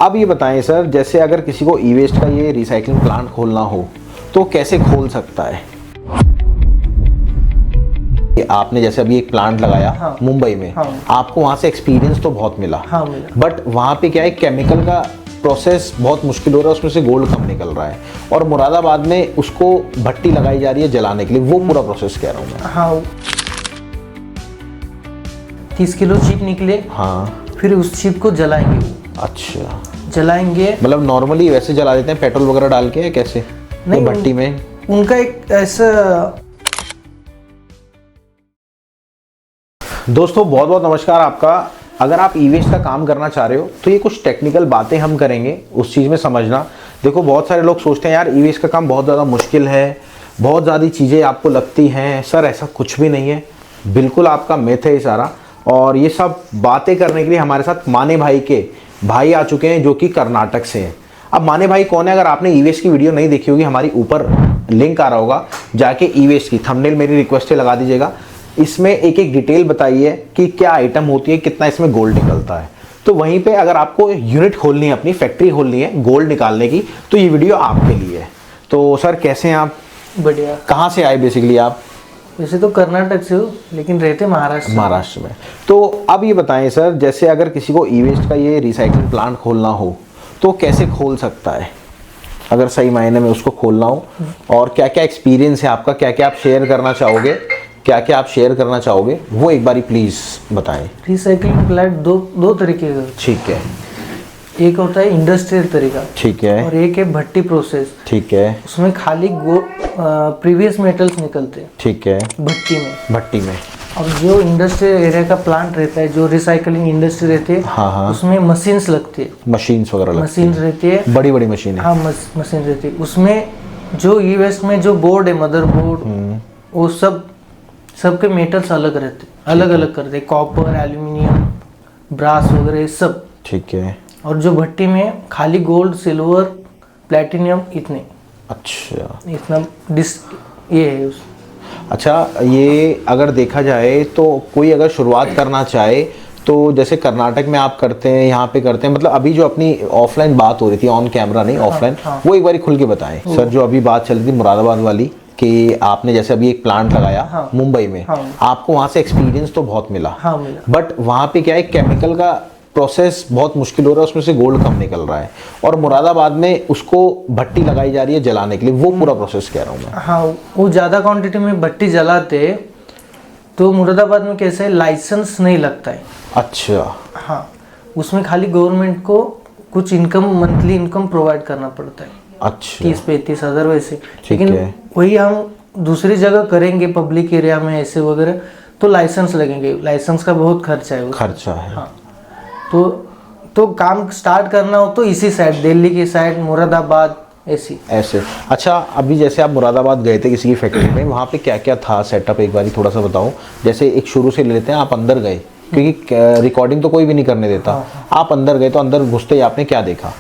अब ये बताएं सर, जैसे अगर किसी को ई वेस्ट का ये रिसाइकलिंग प्लांट खोलना हो तो कैसे खोल सकता है? आपने जैसे अभी एक प्लांट लगाया, हाँ, मुंबई में, हाँ, आपको वहाँ से एक्सपीरियंस तो बहुत मिला, हाँ, बट वहाँ पे क्या है, केमिकल का प्रोसेस बहुत मुश्किल हो रहा है, उसमें से गोल्ड कम निकल रहा है, और मुरादाबाद में उसको भट्टी लगाई जा रही है जलाने के लिए, वो पूरा प्रोसेस कह रहा हूँ मैं। हाँ, 30 किलो चिप निकले, हाँ, फिर उस चिप को जलाएंगे। अच्छा, जलाएंगे मतलब नॉर्मली वैसे जला देते हैं पेट्रोल वगैरह डाल के, कैसे? नहीं, तो भट्टी में उनका एक ऐसा। दोस्तों बहुत बहुत नमस्कार आपका। अगर आप ई वेस्ट का काम करना चाह रहे हो तो ये कुछ टेक्निकल बातें हम करेंगे, उस चीज़ में समझना। देखो बहुत सारे लोग सोचते हैं यार ई वेस्ट का काम बहुत ज़्यादा मुश्किल है, बहुत ज़्यादा चीज़ें आपको लगती हैं। सर ऐसा कुछ भी नहीं है, बिल्कुल आपका मिथ है ये सारा। और ये सब बातें करने के लिए हमारे साथ माने भाई के भाई आ चुके हैं, जो कि कर्नाटक से हैं। अब माने भाई कौन है? अगर आपने ई वेस्ट की वीडियो नहीं देखी होगी, हमारी ऊपर लिंक आ रहा होगा, जाके ई वेस्ट की थंबनेल मेरी रिक्वेस्ट है लगा दीजिएगा। इसमें एक एक डिटेल बताई है कि क्या आइटम होती है, कितना इसमें गोल्ड निकलता है। तो वहीं पे अगर आपको यूनिट खोलनी है, अपनी फैक्ट्री खोलनी है गोल्ड निकालने की, तो ये वीडियो आपके लिए है। तो सर कैसे हैं आप? बढ़िया। कहाँ से आए बेसिकली आप? वैसे तो कर्नाटक से हो, लेकिन रहते महाराष्ट्र में। तो अब ये बताएं सर, जैसे अगर किसी को ई वेस्ट का ये रिसाइकलिंग प्लांट खोलना हो तो कैसे खोल सकता है, अगर सही मायने में उसको खोलना हो? और क्या क्या एक्सपीरियंस है आपका, क्या क्या आप शेयर करना चाहोगे, क्या क्या आप शेयर करना चाहोगे, वो एक बारी प्लीज बताएं। रिसाइकलिंग प्लांट दो तरीके का। ठीक है। एक होता है इंडस्ट्रियल तरीका, ठीक है, और एक है भट्टी प्रोसेस, ठीक है। उसमें खाली प्रीवियस मेटल्स निकलते हैं, ठीक है, भट्टी में। अब जो इंडस्ट्रियल एरिया का प्लांट रहता है, जो रिसाइकलिंग इंडस्ट्री रहती है, हाँ, उसमें मशीन्स लगती है, मशीन्स वगैरह मशीन्स रहती है, बड़ी बड़ी मशीन, हाँ, मशीन रहती है। उसमें जो ई वेस्ट में जो बोर्ड है, मदर बोर्ड, वो सबके मेटल्स अलग रहते, अलग अलग करते, कॉपर, एल्यूमिनियम, ब्रास वगैरह सब, ठीक है। और जो भट्टी में खाली गोल्ड, सिल्वर, प्लेटिनियम, इतने। अच्छा, इतना ये है उस। अच्छा, ये अगर देखा जाए तो कोई अगर शुरुआत करना चाहे तो जैसे कर्नाटक में आप करते हैं, यहाँ पे करते हैं, मतलब अभी जो अपनी ऑफलाइन बात हो रही थी, ऑन कैमरा नहीं, ऑफलाइन, हाँ, वो एक बार खुल के बताएं सर। जो अभी बात चल रही थी मुरादाबाद वाली, कि आपने जैसे अभी एक प्लांट लगाया, हाँ, मुंबई में, हाँ, आपको वहाँ से एक्सपीरियंस तो बहुत मिला, हाँ, बट वहाँ पे क्या है, केमिकल का प्रोसेस बहुत मुश्किल हो रहा है, उसमें से गोल्ड कम निकल रहा है, और मुरादाबाद में उसको भट्टी लगाई जा रही है जलाने के लिए, वो पूरा प्रोसेस कह रहा हूँ मैं। हाँ, वो ज़्यादा क्वांटिटी में भट्टी जलाते तो मुरादाबाद में कैसे है, लाइसेंस नहीं लगता है। अच्छा, हाँ, उसमें खाली गवर्नमेंट को कुछ इनकम, मंथली इनकम प्रोवाइड करना पड़ता है। अच्छा, 30-35 हज़ार वैसे। लेकिन वही हम दूसरी जगह करेंगे, पब्लिक एरिया में ऐसे वगैरह, तो लाइसेंस लगेंगे, लाइसेंस का बहुत खर्चा है, खर्चा है, हाँ। तो काम स्टार्ट करना हो तो इसी साइड, दिल्ली की साइड, मुरादाबाद, ऐसे। अच्छा, अभी जैसे आप मुरादाबाद गए थे किसी की फैक्ट्री में, वहाँ पे क्या क्या था सेटअप, एक बार थोड़ा सा बताओ। जैसे एक शुरू से ले लेते हैं, आप अंदर गए, क्योंकि रिकॉर्डिंग तो कोई भी नहीं करने देता, हाँ। आप अंदर गए तो अंदर घुसते ही आपने क्या देखा?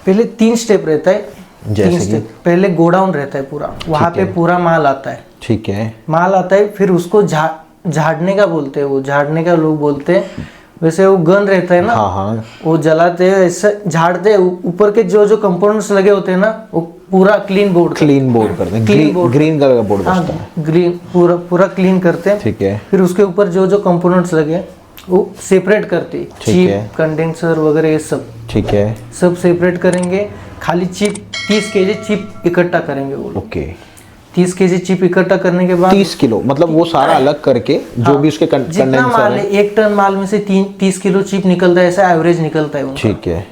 पहले 3 स्टेप रहता है, जैसे कि पहले गोडाउन रहता है पूरा, वहाँ पे पूरा माल आता है, ठीक है, माल आता है, फिर उसको झाड़ने का बोलते हैं, वो झाड़ने का लोग बोलते हैं, वैसे वो गन रहता है ना, हाँ, हाँ, वो जलाते हैं, ऐसे झाड़ते हैं, ऊपर के जो कंपोनेंट्स लगे होते हैं ना, वो पूरा क्लीन बोर्ड करते हैं, ग्रीन कलर का बोर्ड बचता है, ग्रीन पूरा क्लीन करते हैं, ठीक है। फिर उसके ऊपर जो कंपोनेंट्स लगे वो सेपरेट करते हैं, चिप, कंडेंसर वगैरह ये सब, ठीक है, सब सेपरेट करेंगे। खाली चिप 30 केजी चिप इकट्ठा करेंगे वो, ओके। 30 केजी चिप इकट्ठा करने के बाद 30 किलो, मतलब वो सारा अलग करके जो भी उसके जितना माल है, 1 टन माल में से 30 किलो चिप निकलता है, ऐसा एवरेज निकलता है उनका, ठीक है।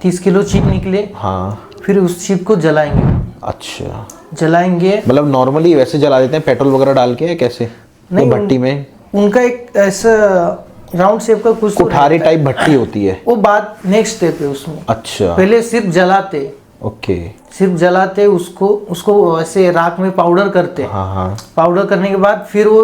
30 किलो चिप निकले, हाँ, फिर उस चिप को जलाएंगे। अच्छा, जलाएंगे, मतलब नॉर्मली वैसे जला देते हैं पेट्रोल वगैरह डाल के, कैसे? नहीं, भट्टी में उनका एक ऐसा राउंड शेप का कुछ कुठारी टाइप भट्टी होती है, वो बात नेक्स्ट स्टेप है उसमें। अच्छा, पहले सिर्फ जलाते, ओके, सिर्फ जलाते, उसको ऐसे राख में पाउडर करते, हाँ, हाँ, पाउडर करने के बाद फिर वो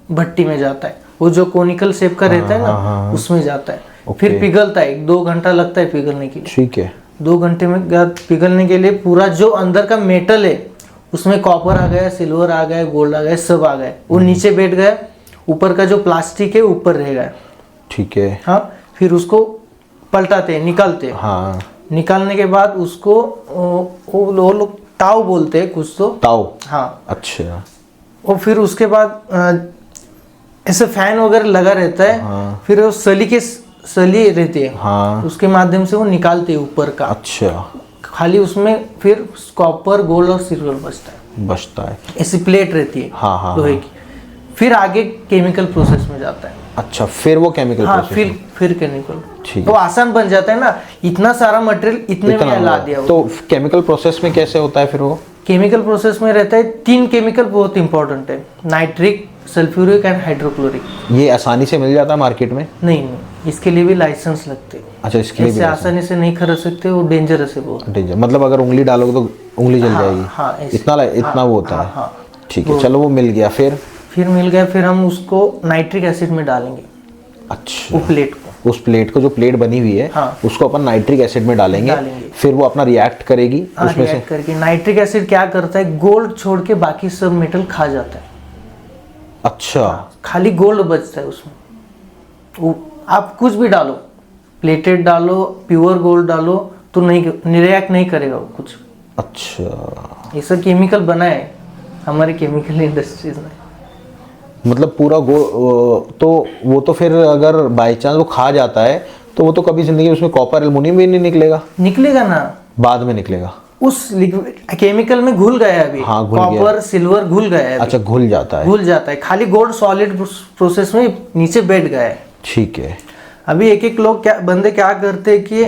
भट्टी में जाता है, वो जो कोनिकल शेप का रहता है ना, हाँ, उसमें जाता है, फिर पिघलता है, 2 घंटा लगता है पिघलने के लिए, ठीक है। 2 घंटे में पिघलने के लिए पूरा जो अंदर का मेटल है, उसमें कॉपर आ गया, सिल्वर आ गया, गोल्ड आ गया, सब आ गया, वो नीचे बैठ गया, ऊपर का जो प्लास्टिक है ऊपर रहेगा, ठीक है, हाँ। फिर उसको पलटाते हैं, निकालते हैं। हाँ। निकालने के बाद उसको वो लोग ताव बोलते हैं कुछ तो। ताव। हाँ। अच्छा। और फिर उसके बाद ऐसे फैन वगैरह लगा रहता है। हाँ। फिर वो सली रहती है। हाँ। उसके माध्यम से वो निकालते हैं ऊपर का। अच्छा। खाली उसमें फिर कॉपर, गोल्ड और सिल्वर बचता है। ऐसी प्लेट रहती है। हाँ हाँ लोहे की। फिर आगे केमिकल प्रोसेस में जाता है। अच्छा, फिर वो केमिकल हाँ, प्रोसेस। फिर केमिकल। ठीक तो आसान बन जाता है ना, इतना सारा मटेरियल इतने में ला दिया। तो केमिकल प्रोसेस में कैसे होता है फिर वो? केमिकल प्रोसेस में रहता है 3 केमिकल बहुत इंपॉर्टेंट है, नाइट्रिक, सल्फ्यूरिक एंड हाइड्रोक्लोरिक। ये आसानी से मिल जाता है मार्केट में? नहीं, इसके लिए भी लाइसेंस लगते हैं। अच्छा, इसके लिए भी आसानी से नहीं खरीद सकते, वो डेंजरस है बहुत। डेंजर मतलब अगर उंगली डालोगे तो उंगली जल जाएगी। हाँ, इतना वो होता है। हाँ, ठीक है, चलो वो मिल गया। फिर मिल गया, फिर हम उसको नाइट्रिक एसिड में डालेंगे। अच्छा, वो प्लेट को, उस प्लेट को, जो प्लेट बनी हुई है, हाँ, उसको अपन नाइट्रिक एसिड में डालेंगे। फिर वो अपना रिएक्ट करेगी उसमें से। करके नाइट्रिक एसिड क्या करता है, गोल्ड छोड़ के बाकी सब मेटल खा जाता है। अच्छा। खाली गोल्ड बचता है उसमें। वो आप कुछ भी डालो, प्लेटेड डालो, प्योर गोल्ड डालो, तो नहीं रिएक्ट नहीं करेगा वो कुछ। अच्छा, ये सब केमिकल बना है हमारे केमिकल इंडस्ट्रीज में। मतलब पूरा तो वो तो फिर अगर बाई चांस वो खा जाता है तो वो तो कभी जिंदगी में उसमें कॉपर एल्युमिनियम भी नहीं निकलेगा ना, बाद में निकलेगा। उस केमिकल में घुल गया है अभी। हाँ, कॉपर सिल्वर घुल गया है। अच्छा, घुल जाता है। खाली गोल्ड सॉलिड प्रोसेस में नीचे बैठ गया है। ठीक है। अभी एक लोग बंदे क्या करते हैं कि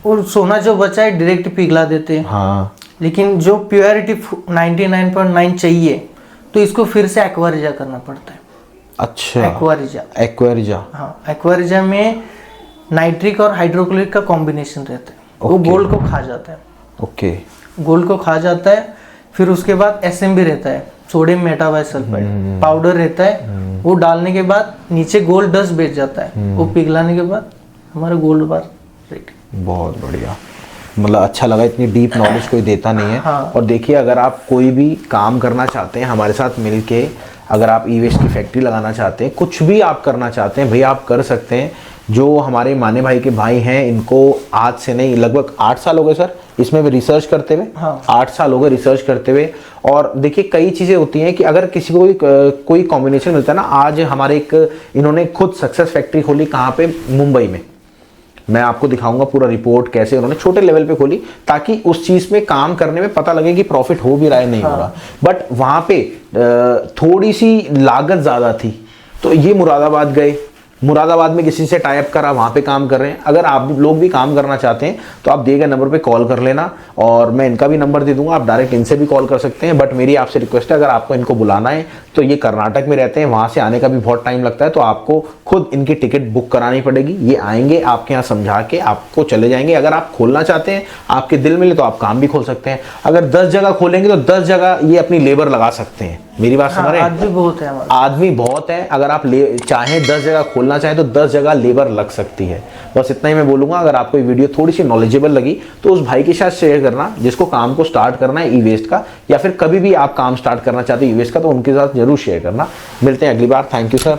वो सोना जो बचा है डायरेक्ट पिघला देते हैं। हाँ। लेकिन जो प्योरिटी 99.9 चाहिए तो इसको फिर से एक्वारिजा करना पड़ता है। अच्छा, एक्वारिजा। हाँ, एक्वारिजा में नाइट्रिक और हाइड्रोक्लोरिक का कॉम्बिनेशन रहता है। वो गोल्ड को खा जाता है। ओके, गोल्ड को खा जाता है। फिर उसके बाद एसएमबी रहता है, सोडियम मेटाबाइसल्फाइड पाउडर रहता है। वो डालने के बाद नीचे गोल्ड डस्ट बैठ जाता है। वो पिघलाने के बाद हमारा गोल्ड बार रेडी। बहुत बढ़िया, मतलब अच्छा लगा, इतनी डीप नॉलेज कोई देता नहीं है। हाँ। और देखिए, अगर आप कोई भी काम करना चाहते हैं हमारे साथ मिलके, अगर आप ई वेस्ट की फैक्ट्री लगाना चाहते हैं, कुछ भी आप करना चाहते हैं, भैया आप कर सकते हैं। जो हमारे माने भाई के भाई हैं, इनको आज से नहीं लगभग 8 साल हो गए सर इसमें भी रिसर्च करते हुए। हाँ। 8 साल हो गए रिसर्च करते हुए। और देखिए, कई चीज़ें होती हैं कि अगर किसी को कोई कॉम्बिनेशन मिलता है ना। आज हमारे इन्होंने खुद सक्सेस फैक्ट्री खोली, कहाँ पे? मुंबई में। मैं आपको दिखाऊंगा पूरा रिपोर्ट कैसे उन्होंने छोटे लेवल पे खोली, ताकि उस चीज में काम करने में पता लगे कि प्रॉफिट हो भी रहा है नहीं हो रहा। बट वहां पे थोड़ी सी लागत ज्यादा थी, तो ये मुरादाबाद गए। मुरादाबाद में किसी से टाइप करा, वहाँ पे काम कर रहे हैं। अगर आप लोग भी काम करना चाहते हैं तो आप दिए गए नंबर पे कॉल कर लेना, और मैं इनका भी नंबर दे दूंगा, आप डायरेक्ट इनसे भी कॉल कर सकते हैं। बट मेरी आपसे रिक्वेस्ट है, अगर आपको इनको बुलाना है तो ये कर्नाटक में रहते हैं, वहाँ से आने का भी बहुत टाइम लगता है, तो आपको खुद इनकी टिकट बुक करानी पड़ेगी। ये आएंगे, आपके यहाँ समझा के आपको चले जाएंगे। अगर आप खोलना चाहते हैं, आपके दिल में ले, तो आप काम भी खोल सकते हैं। अगर 10 जगह खोलेंगे तो 10 जगह ये अपनी लेबर लगा सकते हैं। मेरी बात समझ रहे हैं? आदमी बहुत है, आदमी बहुत है। अगर आप चाहें 10 जगह खोलना चाहें तो 10 जगह लेबर लग सकती है। बस इतना ही मैं बोलूंगा। अगर आपको ये वीडियो थोड़ी सी नॉलेजेबल लगी तो उस भाई के साथ शेयर करना जिसको काम को स्टार्ट करना है ई वेस्ट का, या फिर कभी भी आप काम स्टार्ट करना चाहते हैं ई वेस्ट का, तो उनके साथ जरूर शेयर करना। मिलते हैं अगली बार। Thank you sir.